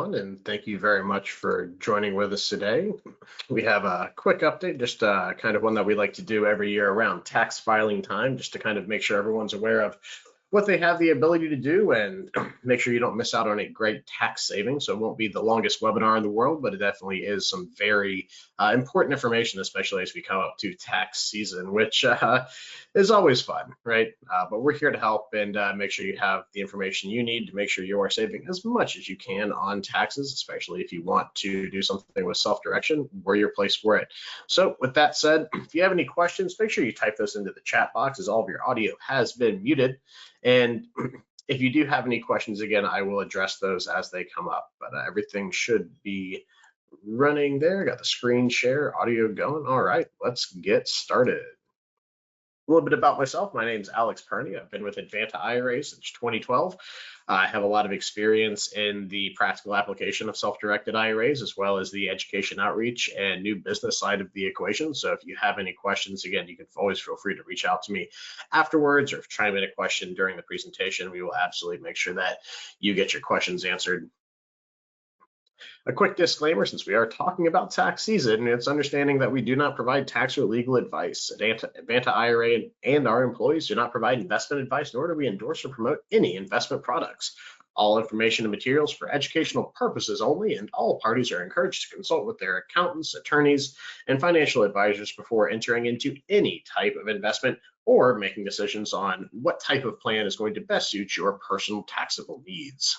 everyone, and thank you very much for joining with us today. We have a quick update, just kind of one that we like to do every year around tax filing time, just to kind of make sure everyone's aware of what they have the ability to do and make sure you don't miss out on a great tax savings. So it won't be the longest webinar in the world, but it definitely is some very important information, especially as we come up to tax season, which is always fun, right? But we're here to help and make sure you have the information you need to make sure you are saving as much as you can on taxes, especially if you want to do something with self-direction. We're your place for it. So with that said, if you have any questions, make sure you type those into the chat box, as all of your audio has been muted. And if you do have any questions, again, I will address those as they come up, but everything should be running there. Got the screen share, audio going. All right, let's get started. A little bit about myself. My name is Alex Perny. I've been with Advanta IRA since 2012. I have a lot of experience in the practical application of self-directed IRAs, as well as the education outreach and new business side of the equation. So if you have any questions, again, you can always feel free to reach out to me afterwards, or chime in a question during the presentation. We will absolutely make sure that you get your questions answered. A quick disclaimer, since we are talking about tax season, it's understanding that we do not provide tax or legal advice. Advanta IRA and our employees do not provide investment advice, nor do we endorse or promote any investment products. All information and materials for educational purposes only, and all parties are encouraged to consult with their accountants, attorneys, and financial advisors before entering into any type of investment or making decisions on what type of plan is going to best suit your personal taxable needs.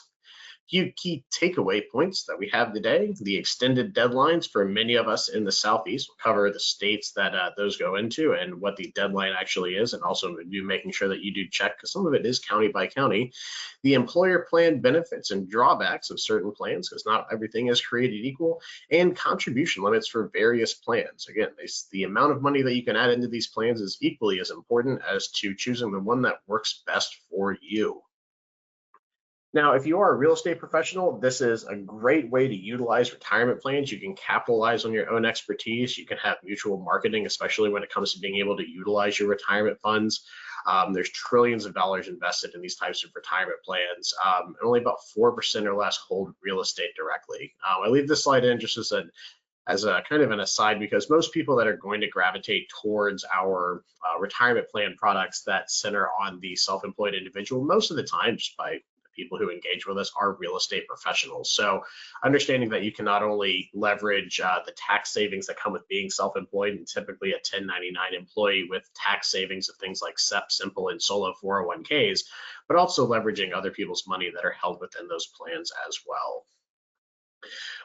Few key takeaway points that we have today: the extended deadlines for many of us in the Southeast. We'll cover the states that those go into and what the deadline actually is, and also making sure that you do check, because some of it is county by county. The employer plan benefits and drawbacks of certain plans, because not everything is created equal, and contribution limits for various plans. Again, the amount of money that you can add into these plans is equally as important as to choosing the one that works best for you. Now, if you are a real estate professional, this is a great way to utilize retirement plans. You can capitalize on your own expertise. You can have mutual marketing, especially when it comes to being able to utilize your retirement funds. There's trillions of dollars invested in these types of retirement plans. And only about 4% or less hold real estate directly. I leave this slide in just as a kind of an aside, because most people that are going to gravitate towards our retirement plan products that center on the self-employed individual, most of the time, just by people who engage with us, are real estate professionals. So understanding that you can not only leverage the tax savings that come with being self-employed and typically a 1099 employee with tax savings of things like SEP, Simple, and Solo 401ks, but also leveraging other people's money that are held within those plans as well.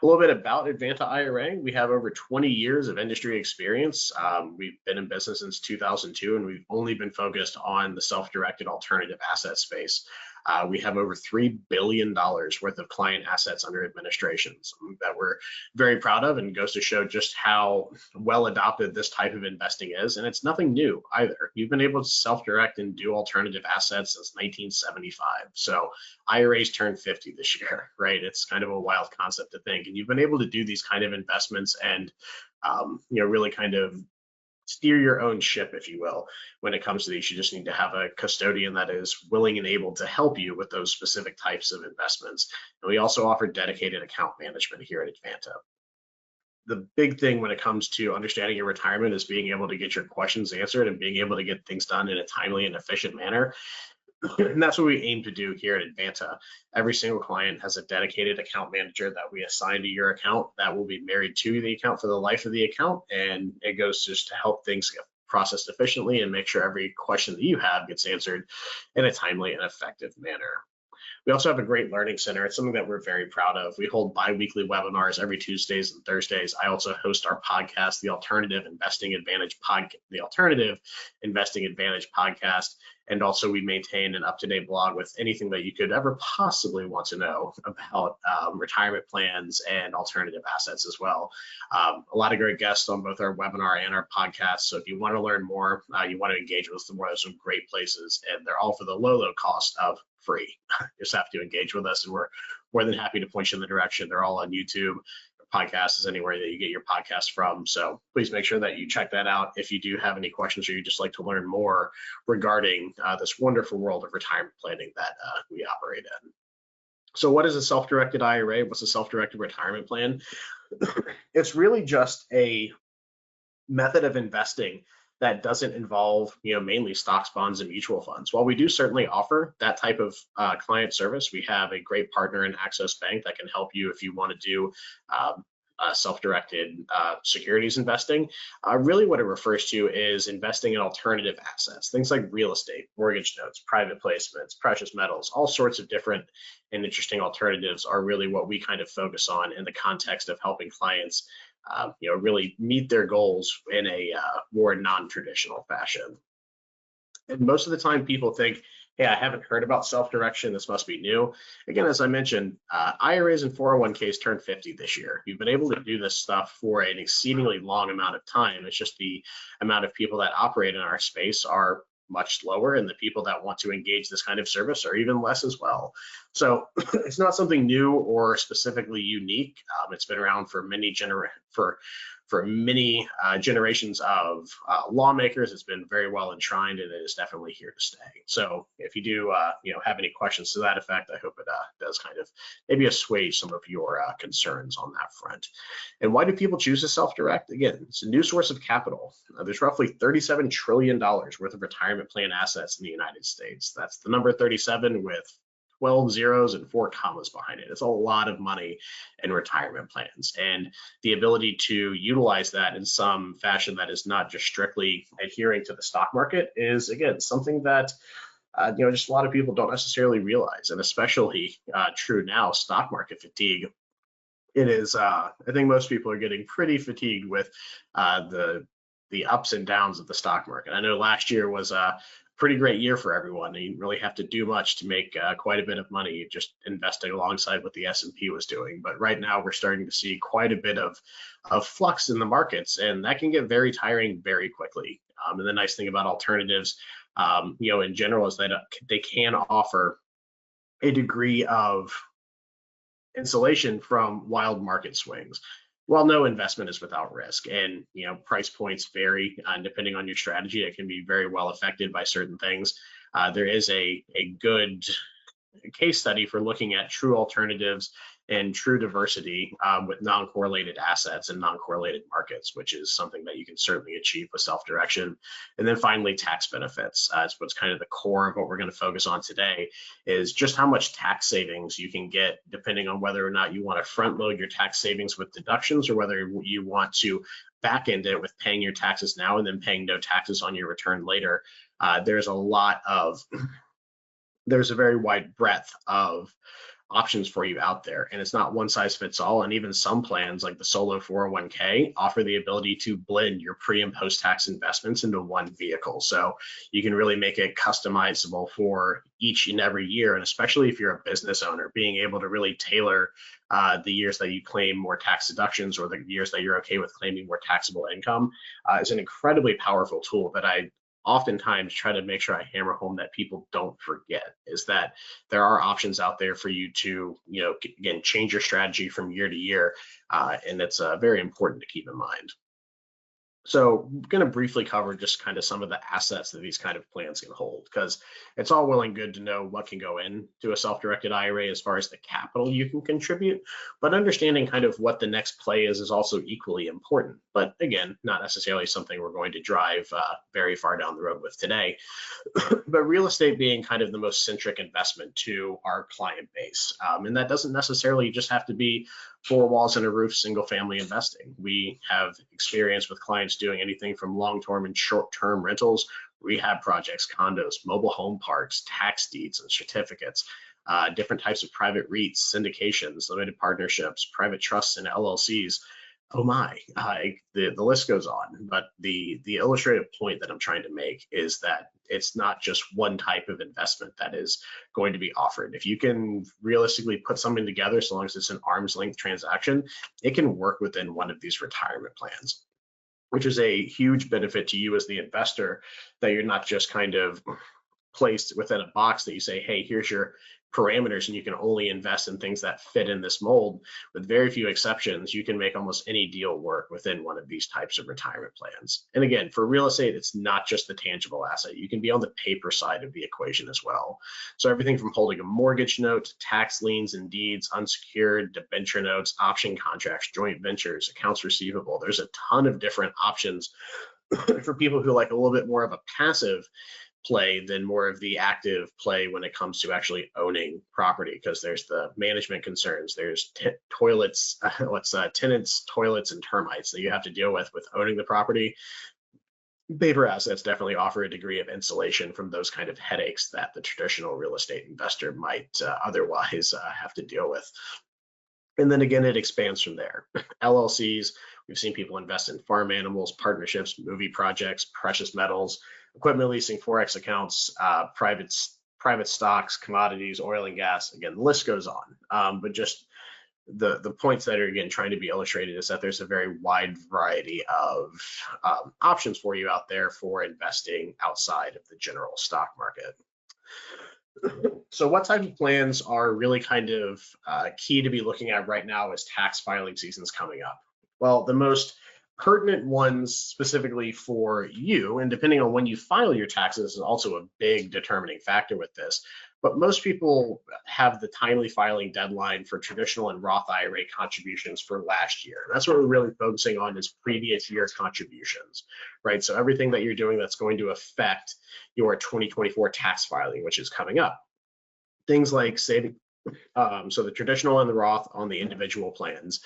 A little bit about Advanta IRA. We have over 20 years of industry experience. We've been in business since 2002, and we've only been focused on the self-directed alternative asset space. We have over $3 billion worth of client assets under administration, something that we're very proud of, and goes to show just how well adopted this type of investing is. And it's nothing new either. You've been able to self-direct and do alternative assets since 1975. So IRAs turned 50 this year, right? It's kind of a wild concept to think. And you've been able to do these kind of investments and really kind of steer your own ship, if you will. When it comes to these, you just need to have a custodian that is willing and able to help you with those specific types of investments. And we also offer dedicated account management here at Advanta. The big thing when it comes to understanding your retirement is being able to get your questions answered and being able to get things done in a timely and efficient manner. And that's what we aim to do here at Advanta. Every single client has a dedicated account manager that we assign to your account that will be married to the account for the life of the account. And it goes just to help things get processed efficiently and make sure every question that you have gets answered in a timely and effective manner. We also have a great learning center. It's something that we're very proud of. We hold bi-weekly webinars every Tuesdays and Thursdays. I also host our podcast, the Alternative Investing Advantage podcast. And also we maintain an up-to-date blog with anything that you could ever possibly want to know about retirement plans and alternative assets as well. A lot of great guests on both our webinar and our podcast. So if you want to learn more, you want to engage with us, there's some great places, and they're all for the low cost of free. You just have to engage with us, and we're more than happy to point you in the direction. They're all on YouTube. Podcast is anywhere that you get your podcast from. So please make sure that you check that out if you do have any questions or you just like to learn more regarding this wonderful world of retirement planning that we operate in. So what is a self-directed IRA? What's a self-directed retirement plan? It's really just a method of investing that doesn't involve, mainly stocks, bonds, and mutual funds. While we do certainly offer that type of client service, we have a great partner in Access Bank that can help you if you want to do self-directed securities investing. Really what it refers to is investing in alternative assets, things like real estate, mortgage notes, private placements, precious metals, all sorts of different and interesting alternatives are really what we kind of focus on in the context of helping clients really meet their goals in a more non-traditional fashion. And most of the time people think, hey, I haven't heard about self-direction, this must be new. Again, as I mentioned, IRAs and 401ks turned 50 this year. We've been able to do this stuff for an exceedingly long amount of time. It's just the amount of people that operate in our space are much lower, and the people that want to engage this kind of service are even less as well. So it's not something new or specifically unique. It's been around for many generations of lawmakers. It's been very well enshrined, and it is definitely here to stay. So if you do have any questions to that effect, I hope it does kind of maybe assuage some of your concerns on that front. And why do people choose to self-direct? Again, it's a new source of capital. There's roughly $37 trillion worth of retirement plan assets in the United States. That's the number 37 with 12 zeros and 4 commas behind it. It's a lot of money in retirement plans, and the ability to utilize that in some fashion that is not just strictly adhering to the stock market is, again, something that just a lot of people don't necessarily realize, and especially true now, stock market fatigue. It is, I think most people are getting pretty fatigued with the ups and downs of the stock market. I know last year was a pretty great year for everyone. You didn't really have to do much to make quite a bit of money just investing alongside what the S&P was doing. But right now we're starting to see quite a bit of flux in the markets, and that can get very tiring very quickly. And the nice thing about alternatives, in general, is that they can offer a degree of insulation from wild market swings. While no investment is without risk, and price points vary depending on your strategy, it can be very well affected by certain things. There is a good case study for looking at true alternatives and true diversity with non-correlated assets and non-correlated markets, which is something that you can certainly achieve with self-direction. And then finally, tax benefits. It's what's kind of the core of what we're going to focus on today, is just how much tax savings you can get depending on whether or not you want to front load your tax savings with deductions, or whether you want to back end it with paying your taxes now and then paying no taxes on your return later. There's a very wide breadth of options for you out there, and it's not one size fits all. And even some plans like the solo 401k offer the ability to blend your pre and post tax investments into one vehicle, so you can really make it customizable for each and every year. And especially if you're a business owner, being able to really tailor the years that you claim more tax deductions, or the years that you're okay with claiming more taxable income, is an incredibly powerful tool that I oftentimes try to make sure I hammer home that people don't forget, is that there are options out there for you to, again, change your strategy from year to year. And it's very important to keep in mind. So I'm going to briefly cover just kind of some of the assets that these kind of plans can hold, because it's all well and good to know what can go into a self-directed IRA as far as the capital you can contribute, but understanding kind of what the next play is also equally important. But again, not necessarily something we're going to drive very far down the road with today. But real estate being kind of the most centric investment to our client base. And that doesn't necessarily just have to be 4 walls and a roof, single family investing. We have experience with clients doing anything from long-term and short-term rentals, rehab projects, condos, mobile home parks, tax deeds and certificates, different types of private REITs, syndications, limited partnerships, private trusts and LLCs. Oh my, the list goes on. But the illustrative point that I'm trying to make is that it's not just one type of investment that is going to be offered. If you can realistically put something together, so long as it's an arm's length transaction, it can work within one of these retirement plans, which is a huge benefit to you as the investor, that you're not just kind of placed within a box that you say, hey, here's your parameters and you can only invest in things that fit in this mold, with very few exceptions, you can make almost any deal work within one of these types of retirement plans. And again, for real estate, it's not just the tangible asset. You can be on the paper side of the equation as well. So everything from holding a mortgage note, tax liens and deeds, unsecured debenture notes, option contracts, joint ventures, accounts receivable. There's a ton of different options for people who like a little bit more of a passive play than more of the active play when it comes to actually owning property, because there's the management concerns, there's tenants, toilets, and termites that you have to deal with owning the property. Paper assets definitely offer a degree of insulation from those kind of headaches that the traditional real estate investor might otherwise have to deal with. And then again, it expands from there. LLCs, we've seen people invest in farm animals, partnerships, movie projects, precious metals, equipment leasing, Forex accounts, private stocks, commodities, oil and gas. Again, the list goes on. But just the points that are, again, trying to be illustrated is that there's a very wide variety of options for you out there for investing outside of the general stock market. So what type of plans are really kind of key to be looking at right now as tax filing season's coming up? Well, the most pertinent ones specifically for you, and depending on when you file your taxes is also a big determining factor with this, but most people have the timely filing deadline for traditional and Roth IRA contributions for last year. And that's what we're really focusing on, is previous year contributions, right? So everything that you're doing that's going to affect your 2024 tax filing, which is coming up. Things like saving, so the traditional and the Roth on the individual plans.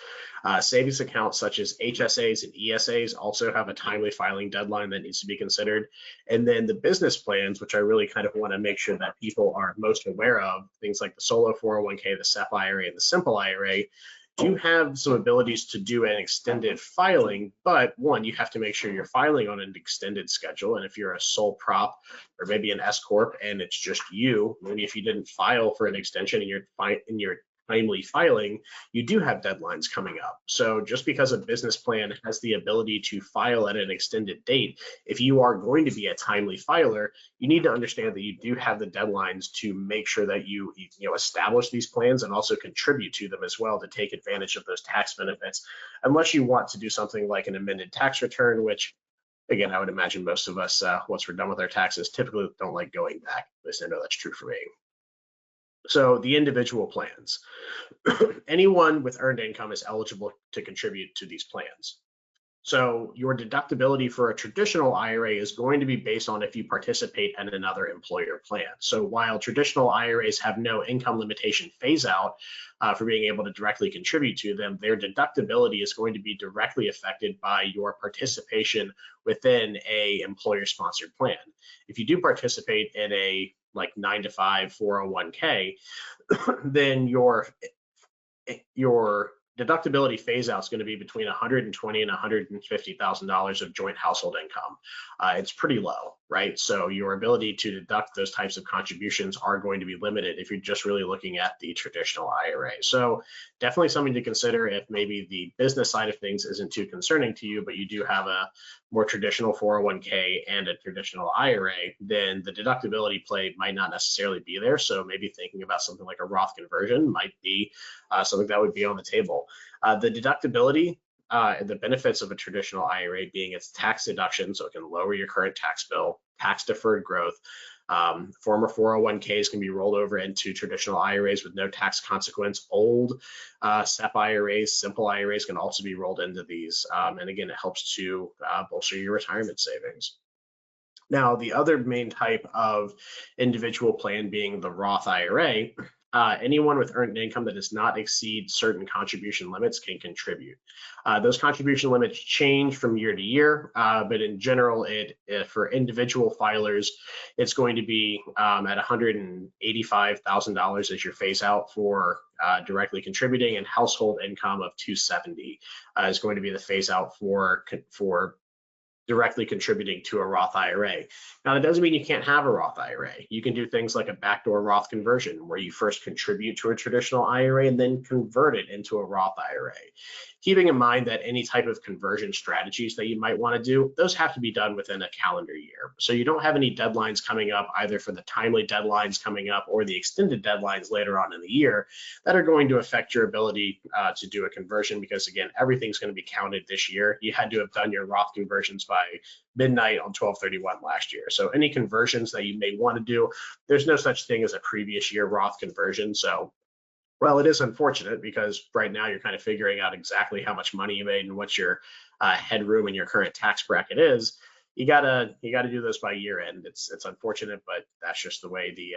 Savings accounts such as HSAs and ESAs also have a timely filing deadline that needs to be considered. And then the business plans, which I really kind of want to make sure that people are most aware of, things like the solo 401k, the SEP IRA, and the simple IRA, do have some abilities to do an extended filing, but one, you have to make sure you're filing on an extended schedule. And if you're a sole prop or maybe an S corp and it's just you, maybe if you didn't file for an extension and you're timely filing, you do have deadlines coming up. So just because a business plan has the ability to file at an extended date, if you are going to be a timely filer, you need to understand that you do have the deadlines to make sure that you establish these plans and also contribute to them as well to take advantage of those tax benefits, unless you want to do something like an amended tax return, which again, I would imagine most of us, once we're done with our taxes, typically don't like going back. At least I know that's true for me. So the individual plans, anyone with earned income is eligible to contribute to these plans. So your deductibility for a traditional IRA is going to be based on if you participate in another employer plan. So while traditional IRAs have no income limitation phase out for being able to directly contribute to them, their deductibility is going to be directly affected by your participation within a employer sponsored plan. If you do participate in a like 9-to-5 401k, then your deductibility phase out is going to be between $120,000 and $150,000 of joint household income. It's pretty low, right? So your ability to deduct those types of contributions are going to be limited if you're just really looking at the traditional IRA. So definitely something to consider if maybe the business side of things isn't too concerning to you, but you do have a more traditional 401k and a traditional IRA, then the deductibility play might not necessarily be there. So maybe thinking about something like a Roth conversion might be something that would be on the table. The deductibility, the benefits of a traditional IRA being its tax deduction, so it can lower your current tax bill, tax deferred growth. Former 401ks can be rolled over into traditional IRAs with no tax consequence. Old SEP IRAs, simple IRAs can also be rolled into these. And again, it helps to bolster your retirement savings. Now, the other main type of individual plan being the Roth IRA, anyone with earned income that does not exceed certain contribution limits can contribute. Those contribution limits change from year to year, but in general, for individual filers, it's going to be at $185,000 as your phase out for directly contributing, and household income of $270 is going to be the phase out for directly contributing to a Roth IRA. Now, that doesn't mean you can't have a Roth IRA. You can do things like a backdoor Roth conversion, where you first contribute to a traditional IRA and then convert it into a Roth IRA. Keeping in mind that any type of conversion strategies that you might want to do, those have to be done within a calendar year. So you don't have any deadlines coming up, either for the timely deadlines coming up or the extended deadlines later on in the year, that are going to affect your ability to do a conversion, because again, everything's going to be counted this year. You had to have done your Roth conversions by midnight on 12/31 last year. So any conversions that you may want to do, there's no such thing as a previous year Roth conversion. So well, it is unfortunate, because right now you're kind of figuring out exactly how much money you made and what your headroom in your current tax bracket is. You gotta do this by year end. It's unfortunate, but that's just the way the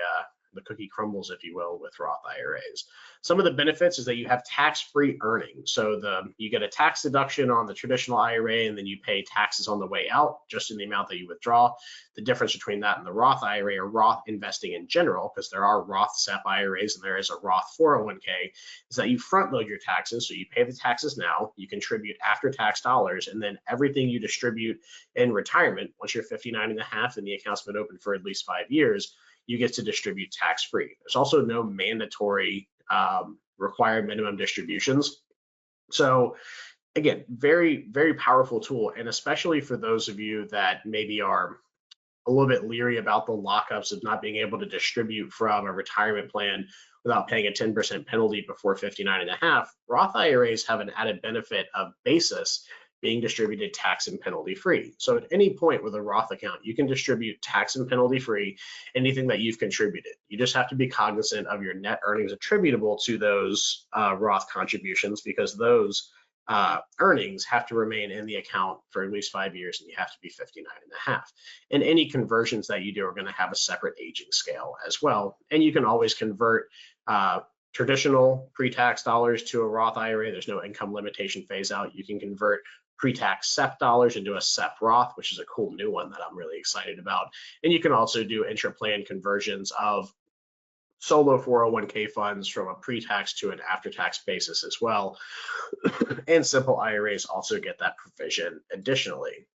cookie crumbles, if you will, with Roth IRAs. Some of the benefits is that you have tax-free earnings. So you get a tax deduction on the traditional IRA, and then you pay taxes on the way out, just in the amount that you withdraw. The difference between that and the Roth IRA, or Roth investing in general, because there are Roth SEP IRAs and there is a Roth 401k, is that you front load your taxes. So you pay the taxes now, you contribute after tax dollars, and then everything you distribute in retirement, once you're 59 and a half and the account's been open for at least 5 years, you get to distribute tax-free. There's also no mandatory required minimum distributions. So again, very, very powerful tool. And especially for those of you that maybe are a little bit leery about the lockups of not being able to distribute from a retirement plan without paying a 10% penalty before 59 and a half, Roth IRAs have an added benefit of basis being distributed tax and penalty free. So at any point with a Roth account, you can distribute tax and penalty free anything that you've contributed. You just have to be cognizant of your net earnings attributable to those Roth contributions, because those earnings have to remain in the account for at least 5 years, and you have to be 59 and a half. And any conversions that you do are going to have a separate aging scale as well. And you can always convert traditional pre-tax dollars to a Roth IRA. There's no income limitation phase out. You can convert pre-tax SEP dollars into a SEP Roth, which is a cool new one that I'm really excited about. And you can also do intra-plan conversions of solo 401k funds from a pre-tax to an after-tax basis as well. And simple IRAs also get that provision additionally.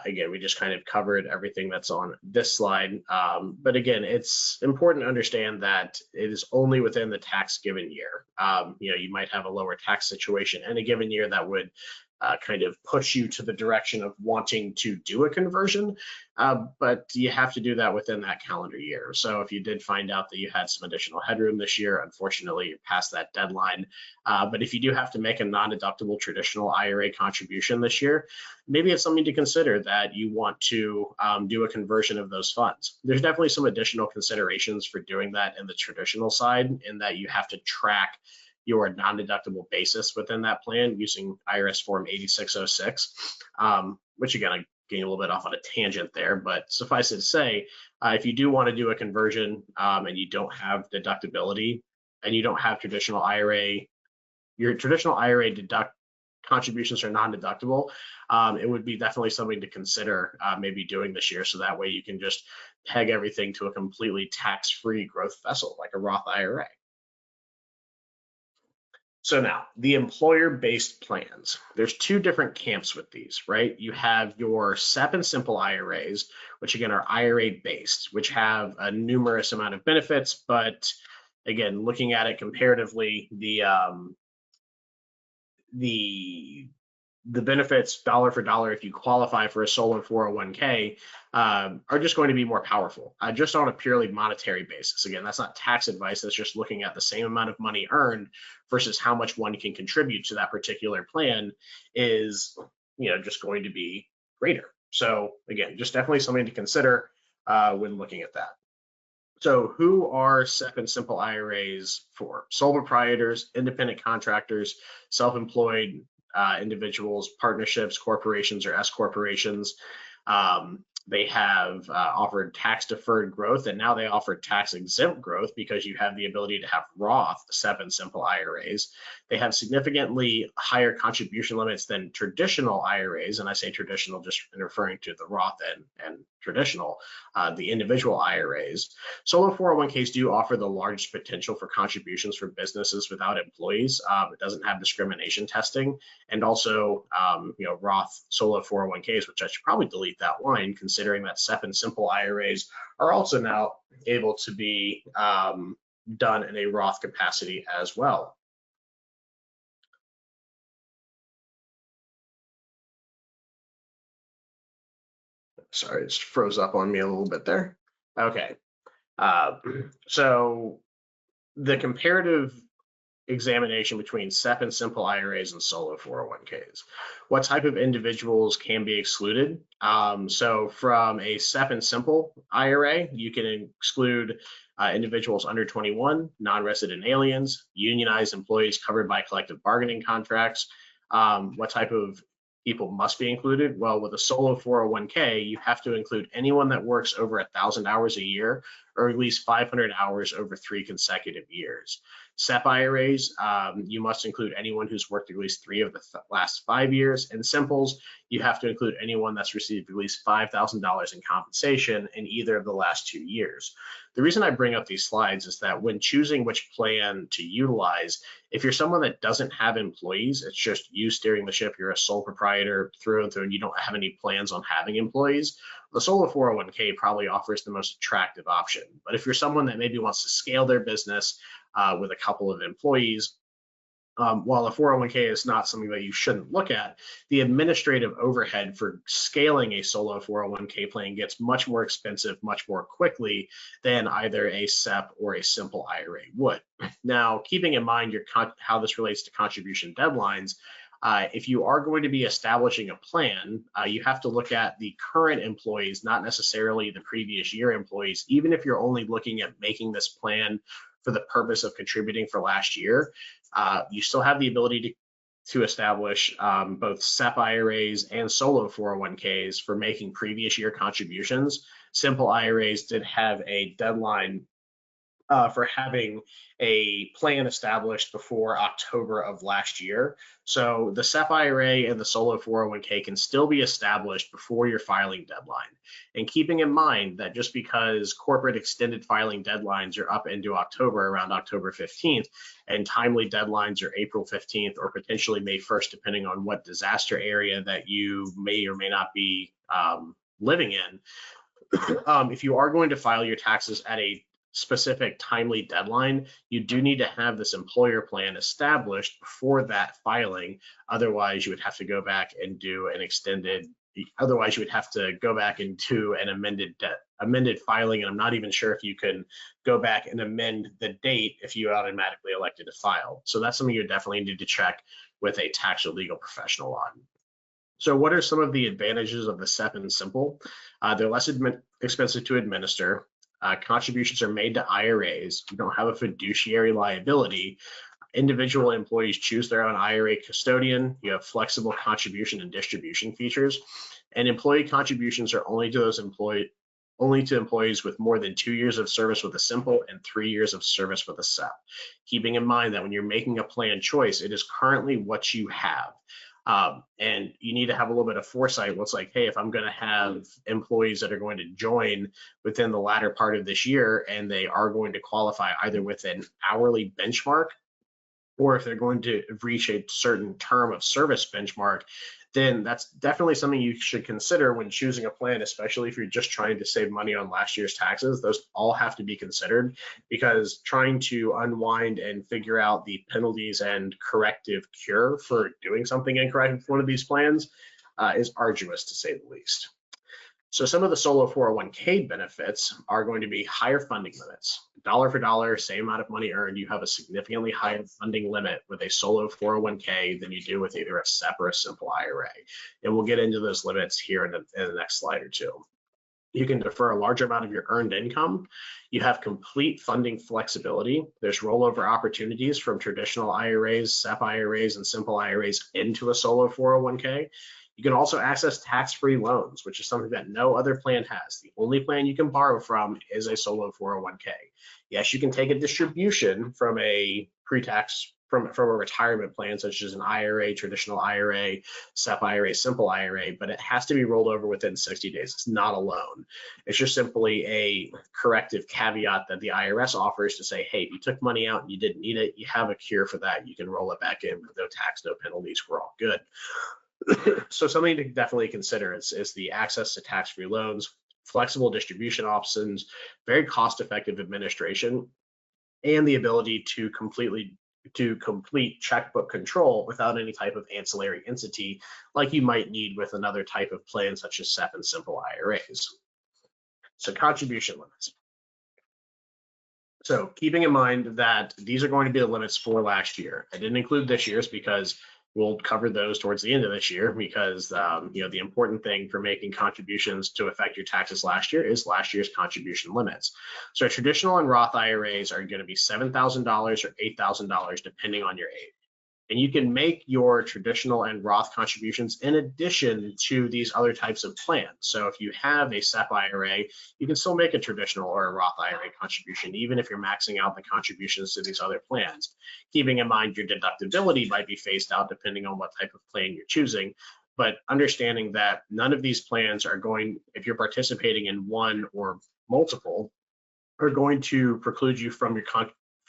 Again, we just kind of covered everything that's on this slide. But again, it's important to understand that it is only within the tax given year. You might have a lower tax situation in a given year that would kind of push you to the direction of wanting to do a conversion, but you have to do that within that calendar year. So if you did find out that you had some additional headroom this year, unfortunately, you're past that deadline. But if you do have to make a non-deductible traditional IRA contribution this year, maybe it's something to consider that you want to do a conversion of those funds. There's definitely some additional considerations for doing that in the traditional side, in that you have to track your non-deductible basis within that plan using IRS Form 8606, which again, I'm getting a little bit off on a tangent there, but suffice it to say, if you do want to do a conversion and you don't have deductibility and you don't have traditional IRA, your traditional IRA contributions are non-deductible, it would be definitely something to consider maybe doing this year. So that way you can just peg everything to a completely tax-free growth vessel like a Roth IRA. So now, the employer-based plans. There's two different camps with these, right? You have your SEP and simple IRAs, which again are IRA-based, which have a numerous amount of benefits, but again, looking at it comparatively, the benefits dollar for dollar, if you qualify for a solo 401k, are just going to be more powerful, just on a purely monetary basis. Again, that's not tax advice. That's just looking at the same amount of money earned versus how much one can contribute to that particular plan is, just going to be greater. So again, just definitely something to consider when looking at that. So who are SEP and simple IRAs for? Sole proprietors, independent contractors, self-employed individuals, partnerships, corporations, or S corporations. They have offered tax-deferred growth, and now they offer tax-exempt growth because you have the ability to have Roth, SEP, and simple IRAs. They have significantly higher contribution limits than traditional IRAs, and I say traditional just referring to the Roth and traditional, the individual IRAs. Solo 401ks do offer the largest potential for contributions for businesses without employees. It doesn't have discrimination testing, and also, Roth solo 401ks, which I should probably delete that line, considering that SEP and simple IRAs are also now able to be done in a Roth capacity as well. Sorry, it just froze up on me a little bit there. Okay, so the comparative examination between SEP and simple IRAs and solo 401ks. What type of individuals can be excluded? So from a SEP and simple IRA, you can exclude individuals under 21, non-resident aliens, unionized employees covered by collective bargaining contracts. What type of people must be included? Well, with a solo 401k, you have to include anyone that works over 1,000 hours a year or at least 500 hours over 3 consecutive years. SEP IRAs, you must include anyone who's worked at least 3 of the last 5 years. And simples, you have to include anyone that's received at least $5,000 in compensation in either of the last 2 years. The reason I bring up these slides is that when choosing which plan to utilize, if you're someone that doesn't have employees, it's just you steering the ship, you're a sole proprietor through and through, and you don't have any plans on having employees, the solo 401k probably offers the most attractive option. But if you're someone that maybe wants to scale their business with a couple of employees, while a 401k is not something that you shouldn't look at, the administrative overhead for scaling a solo 401k plan gets much more expensive much more quickly than either a SEP or a simple IRA would. Now, keeping in mind how this relates to contribution deadlines, if you are going to be establishing a plan, you have to look at the current employees, not necessarily the previous year employees. Even if you're only looking at making this plan for the purpose of contributing for last year, you still have the ability to establish both SEP IRAs and solo 401ks for making previous year contributions. Simple IRAs did have a deadline for having a plan established before October of last year. So the SEP IRA and the solo 401k can still be established before your filing deadline. And keeping in mind that just because corporate extended filing deadlines are up into October, around October 15th, and timely deadlines are April 15th or potentially May 1st, depending on what disaster area that you may or may not be living in, if you are going to file your taxes at a specific timely deadline, you do need to have this employer plan established before that filing. Otherwise, you would have to go back and do an amended filing, and I'm not even sure if you can go back and amend the date if you automatically elected to file. So that's something you definitely need to check with a tax or legal professional on. So what are some of the advantages of the SEP and simple? They're less expensive to administer. Contributions are made to IRAs. You don't have a fiduciary liability. Individual employees choose their own IRA custodian. You have flexible contribution and distribution features. And employee contributions are only to employees with more than 2 years of service with a simple and 3 years of service with a SEP. Keeping in mind that when you're making a plan choice, it is currently what you have. And you need to have a little bit of foresight. What's like, hey, if I'm going to have employees that are going to join within the latter part of this year, and they are going to qualify either with an hourly benchmark, or if they're going to reach a certain term of service benchmark, then that's definitely something you should consider when choosing a plan, especially if you're just trying to save money on last year's taxes. Those all have to be considered, because trying to unwind and figure out the penalties and corrective cure for doing something incorrect with one of these plans is arduous, to say the least. So some of the solo 401k benefits are going to be higher funding limits. Dollar for dollar, same amount of money earned, you have a significantly higher funding limit with a solo 401k than you do with either a SEP or a simple IRA. And we'll get into those limits here in the next slide or two. You can defer a larger amount of your earned income. You have complete funding flexibility. There's rollover opportunities from traditional IRAs, SEP IRAs, and simple IRAs into a solo 401k. You can also access tax-free loans, which is something that no other plan has. The only plan you can borrow from is a solo 401k. Yes, you can take a distribution from a pre-tax from a retirement plan, such as an IRA, traditional IRA, SEP IRA, simple IRA, but it has to be rolled over within 60 days. It's not a loan. It's just simply a corrective caveat that the IRS offers to say, hey, if you took money out and you didn't need it, you have a cure for that. You can roll it back in with no tax, no penalties. We're all good. So something to definitely consider is the access to tax-free loans, flexible distribution options, very cost-effective administration, and the ability to complete checkbook control without any type of ancillary entity like you might need with another type of plan such as SEP and simple IRAs. So contribution limits. So keeping in mind that these are going to be the limits for last year. I didn't include this year's because we'll cover those towards the end of this year, because the important thing for making contributions to affect your taxes last year is last year's contribution limits. So traditional and Roth IRAs are going to be $7,000 or $8,000 depending on your age. And you can make your traditional and Roth contributions in addition to these other types of plans. So if you have a SEP IRA, you can still make a traditional or a Roth IRA contribution, even if you're maxing out the contributions to these other plans. Keeping in mind your deductibility might be phased out depending on what type of plan you're choosing, but understanding that none of these plans are going, if you're participating in one or multiple, are going to preclude you from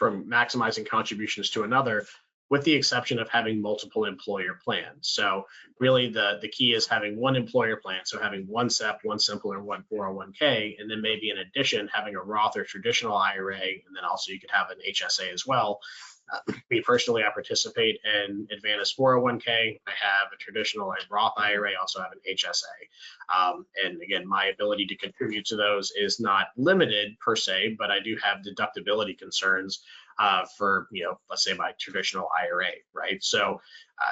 maximizing contributions to another, with the exception of having multiple employer plans. So really the key is having one employer plan. So having one SEP, one simple, or one 401k, and then maybe in addition, having a Roth or traditional IRA, and then also you could have an HSA as well. Me personally, I participate in Advanta's 401k. I have a traditional and Roth IRA, also have an HSA. And again, my ability to contribute to those is not limited per se, but I do have deductibility concerns for, let's say my traditional IRA, right? So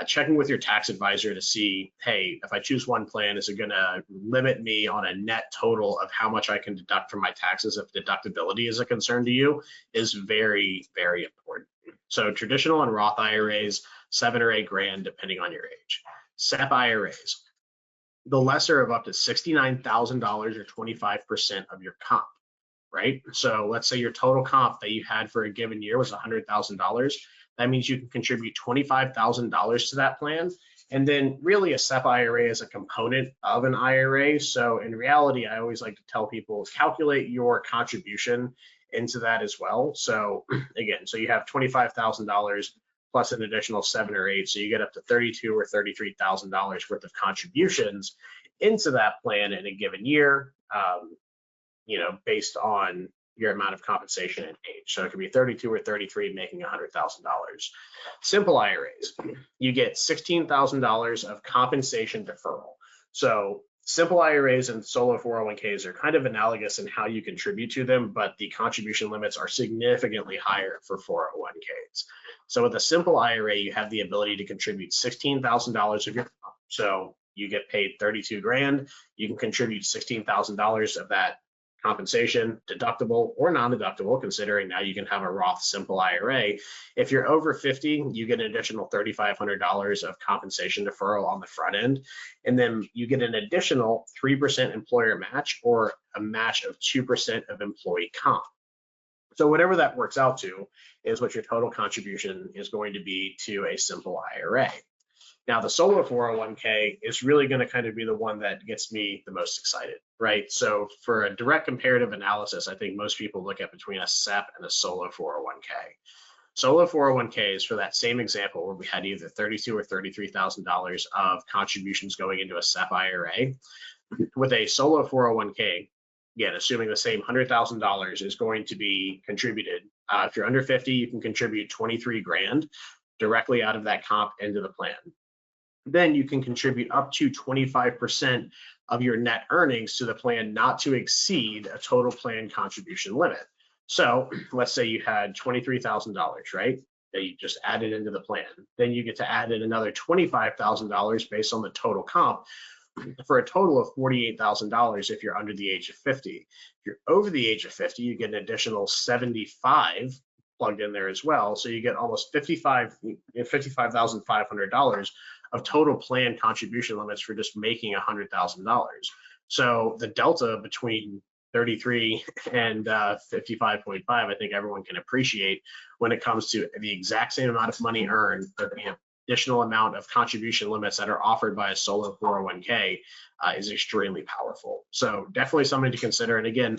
checking with your tax advisor to see, hey, if I choose one plan, is it going to limit me on a net total of how much I can deduct from my taxes if deductibility is a concern to you, is very, very important. So traditional and Roth IRAs, $7 or $8 grand, depending on your age. SEP IRAs, the lesser of up to $69,000 or 25% of your comp, right? So let's say your total comp that you had for a given year was $100,000. That means you can contribute $25,000 to that plan. And then really a SEP IRA is a component of an IRA. So in reality, I always like to tell people, calculate your contribution into that as well. So again, so you have $25,000 plus an additional 7 or 8, so you get up to $32,000 or $33,000 worth of contributions into that plan in a given year, based on your amount of compensation and age. So it could be 32 or 33, making $100,000. Simple IRAs, you get $16,000 of compensation deferral. So simple IRAs and solo 401ks are kind of analogous in how you contribute to them, but the contribution limits are significantly higher for 401ks. So with a simple IRA, you have the ability to contribute $16,000 of your, so you get paid 32 grand, you can contribute $16,000 of that compensation, deductible or non-deductible, considering now you can have a Roth simple IRA. If you're over 50, you get an additional $3,500 of compensation deferral on the front end. And then you get an additional 3% employer match or a match of 2% of employee comp. So whatever that works out to is what your total contribution is going to be to a simple IRA. Now, the solo 401k is really going to kind of be the one that gets me the most excited, right? So for a direct comparative analysis, I think most people look at between a SEP and a solo 401k. Solo 401ks, for that same example where we had either $32,000 or $33,000 of contributions going into a SEP IRA, with a solo 401k, again, assuming the same $100,000 is going to be contributed. If you're under 50, you can contribute 23 grand directly out of that comp into the plan. Then you can contribute up to 25% of your net earnings to the plan, not to exceed a total plan contribution limit. So let's say you had $23,000, right, that you just added into the plan. Then you get to add in another $25,000 based on the total comp, for a total of $48,000 if you're under the age of 50. If you're over the age of 50, you get an additional 75 plugged in there as well. So you get almost $55,500 of total plan contribution limits for just making $100,000. So the delta between 33 and 55.5, I think everyone can appreciate when it comes to the exact same amount of money earned, but the additional amount of contribution limits that are offered by a solo 401k is extremely powerful. So definitely something to consider. And again,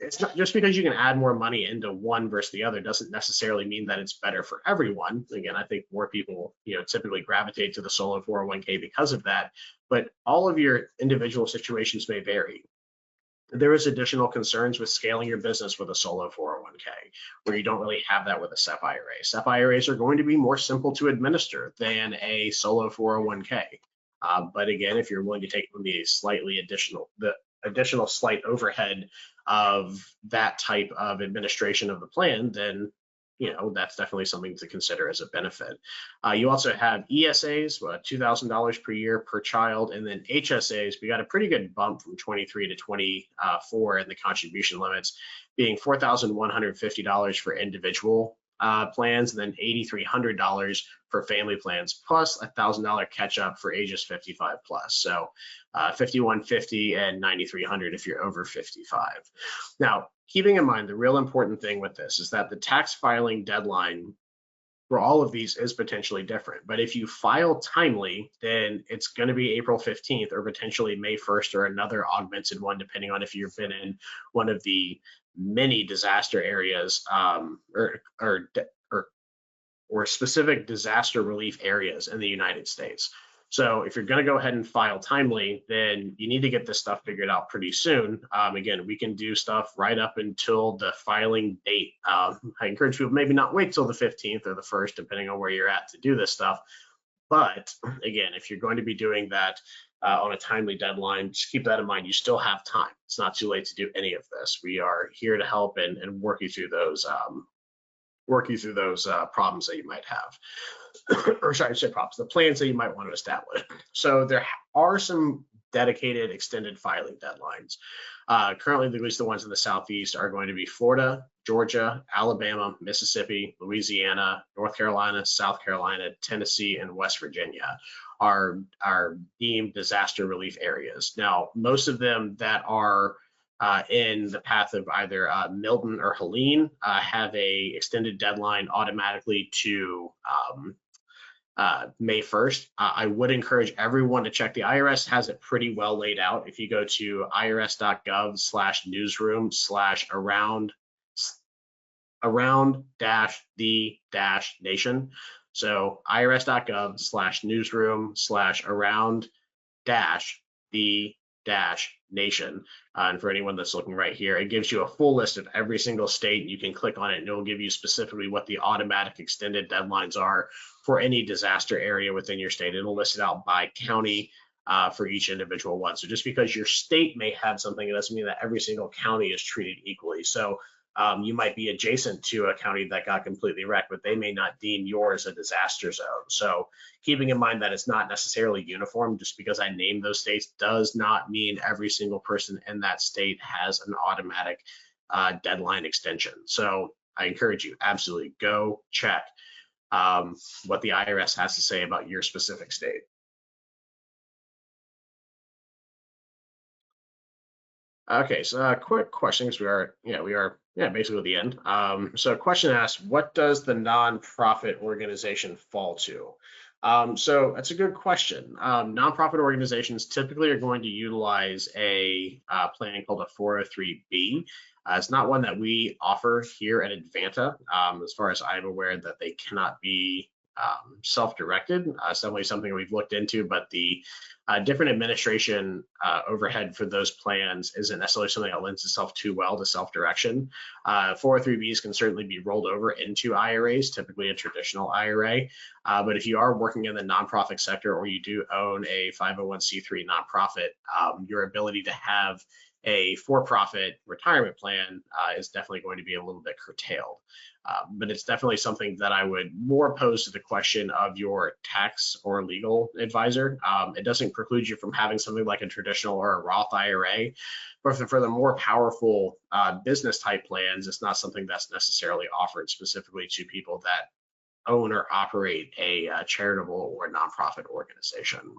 it's not just because you can add more money into one versus the other doesn't necessarily mean that it's better for everyone. Again, I think more people, typically gravitate to the solo 401k because of that, but all of your individual situations may vary. There is additional concerns with scaling your business with a solo 401k, where you don't really have that with a SEP IRA. SEP IRAs are going to be more simple to administer than a solo 401k. But again, if you're willing to take the additional slight overhead of that type of administration of the plan, then that's definitely something to consider as a benefit. You also have ESAs, $2,000 per year per child, and then HSAs. We got a pretty good bump from 23 to 24 in the contribution limits, being $4,150 for individual plans, and then $8,300 for family plans, plus $1,000 catch up for ages 55 plus. So $5,150 and $9,300 if you're over 55. Now, keeping in mind, the real important thing with this is that the tax filing deadline for all of these is potentially different. But if you file timely, then it's going to be April 15th or potentially May 1st or another augmented one, depending on if you've been in one of the many disaster areas or specific disaster relief areas in the United States. So if you're going to go ahead and file timely, then you need to get this stuff figured out pretty soon. Again, we can do stuff right up until the filing date. I encourage people maybe not wait till the 15th or the 1st, depending on where you're at to do this stuff. But again, if you're going to be doing that on a timely deadline, just keep that in mind. You still have time. It's not too late to do any of this. We are here to help and work you through those problems that you might have. Or sorry, I said problems, the plans that you might want to establish. So there are some dedicated extended filing deadlines. Currently, at least the ones in the Southeast are going to be Florida, Georgia, Alabama, Mississippi, Louisiana, North Carolina, South Carolina, Tennessee, and West Virginia are deemed disaster relief areas. Now, most of them that are in the path of either Milton or Helene have a extended deadline automatically to May 1st. I would encourage everyone to check. The IRS has it pretty well laid out. If you go to irs.gov/newsroom/around-the-nation. So irs.gov/newsroom/around-the-nation. And for anyone that's looking right here, it gives you a full list of every single state. You can click on it and it will give you specifically what the automatic extended deadlines are for any disaster area within your state. It'll list it out by county for each individual one. So just because your state may have something, it doesn't mean that every single county is treated equally. So you might be adjacent to a county that got completely wrecked, but they may not deem yours a disaster zone. So keeping in mind that it's not necessarily uniform, just because I named those states does not mean every single person in that state has an automatic deadline extension. So I encourage you, absolutely go check what the IRS has to say about your specific state. Okay, so a quick question, because we are basically at the end. So a question asks, what does the nonprofit organization fall to? So that's a good question. Nonprofit organizations typically are going to utilize a plan called a 403B. It's not one that we offer here at Advanta. As far as I'm aware, that they cannot be self-directed. It's definitely something we've looked into, but the different administration overhead for those plans isn't necessarily something that lends itself too well to self-direction. 403Bs can certainly be rolled over into IRAs, typically a traditional IRA. But if you are working in the nonprofit sector or you do own a 501c3 nonprofit, your ability to have a for-profit retirement plan is definitely going to be a little bit curtailed. But it's definitely something that I would more pose to the question of your tax or legal advisor. It doesn't preclude you from having something like a traditional or a Roth IRA, but for the more powerful business type plans, it's not something that's necessarily offered specifically to people that own or operate a charitable or nonprofit organization.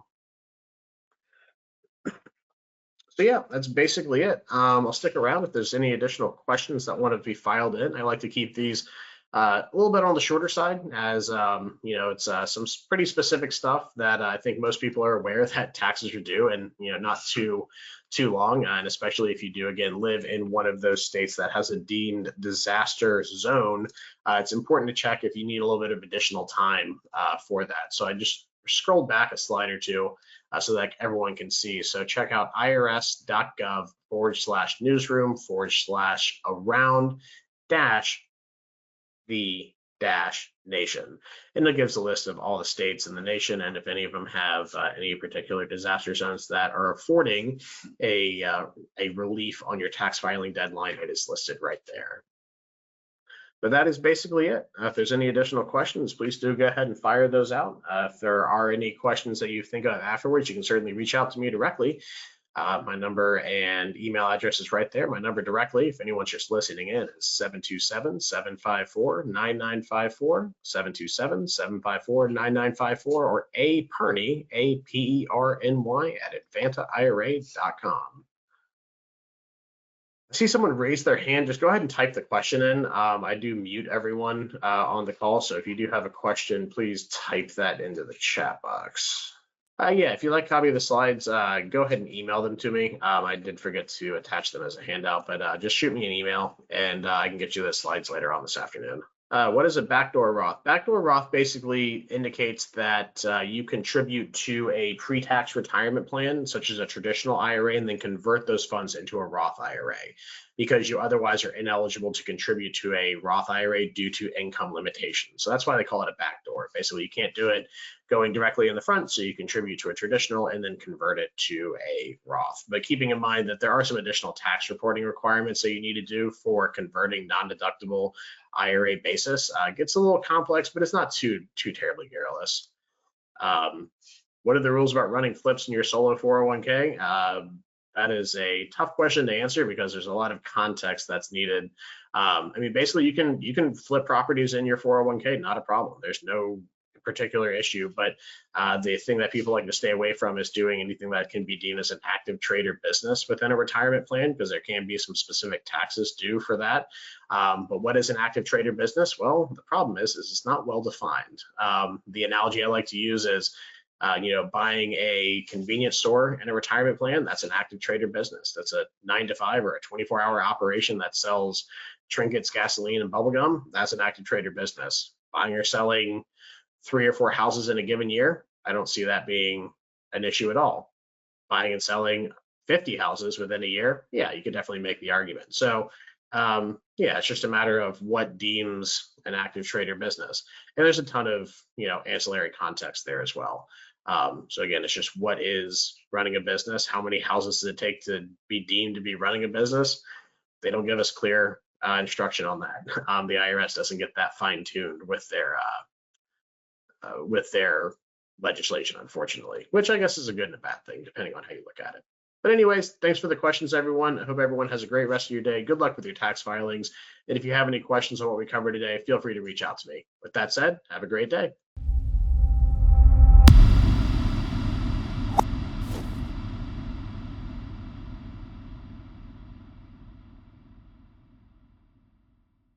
So yeah, that's basically it. I'll stick around if there's any additional questions that want to be filed in. I like to keep these a little bit on the shorter side, as it's some pretty specific stuff that I think most people are aware that taxes are due, and not too long. And especially if you do again live in one of those states that has a deemed disaster zone, it's important to check if you need a little bit of additional time for that. So I just scrolled back a slide or two so that everyone can see. So check out irs.gov/newsroom/around the nation, and it gives a list of all the states in the nation, and if any of them have any particular disaster zones that are affording a relief on your tax filing deadline, it is listed right there. But that is basically it. If there's any additional questions, please do go ahead and fire those out. If there are any questions that you think of afterwards, you can certainly reach out to me directly. My number and email address is right there. My number directly, if anyone's just listening in, is 727-754-9954, 727-754-9954, or Perny, APERNY, at AdvantaIRA.com. I see someone raise their hand. Just go ahead and type the question in. I do mute everyone on the call, so if you do have a question, please type that into the chat box. Yeah, if you'd like a copy of the slides, go ahead and email them to me. I did forget to attach them as a handout, but just shoot me an email and I can get you the slides later on this afternoon. What is a backdoor Roth? Backdoor Roth basically indicates that you contribute to a pre-tax retirement plan, such as a traditional IRA, and then convert those funds into a Roth IRA, because you otherwise are ineligible to contribute to a Roth IRA due to income limitations. So that's why they call it a backdoor. Basically, you can't do it going directly in the front, so you contribute to a traditional and then convert it to a Roth. But keeping in mind that there are some additional tax reporting requirements that you need to do for converting non-deductible IRA basis. Gets a little complex, but it's not too terribly garrulous. What are the rules about running flips in your solo 401k? That is a tough question to answer because there's a lot of context that's needed. I mean, basically, you can flip properties in your 401k, not a problem. There's no particular issue, but the thing that people like to stay away from is doing anything that can be deemed as an active trader business within a retirement plan, because there can be some specific taxes due for that. But what is an active trader business? Well, the problem is it's not well defined. The analogy I like to use is buying a convenience store in a retirement plan. That's an active trader business. That's a 9 to 5 or a 24-hour operation that sells trinkets, gasoline, and bubblegum. That's an active trader business. Buying or selling 3 or 4 houses in a given year, I don't see that being an issue at all. Buying and selling 50 houses within a year, yeah, you could definitely make the argument. So yeah, it's just a matter of what deems an active trader business. And there's a ton of ancillary context there as well. So again, it's just what is running a business? How many houses does it take to be deemed to be running a business? They don't give us clear instruction on that. The IRS doesn't get that fine-tuned with their legislation, unfortunately, which I guess is a good and a bad thing, depending on how you look at it. But anyways, thanks for the questions, everyone. I hope everyone has a great rest of your day. Good luck with your tax filings. And if you have any questions on what we covered today, feel free to reach out to me. With that said, have a great day.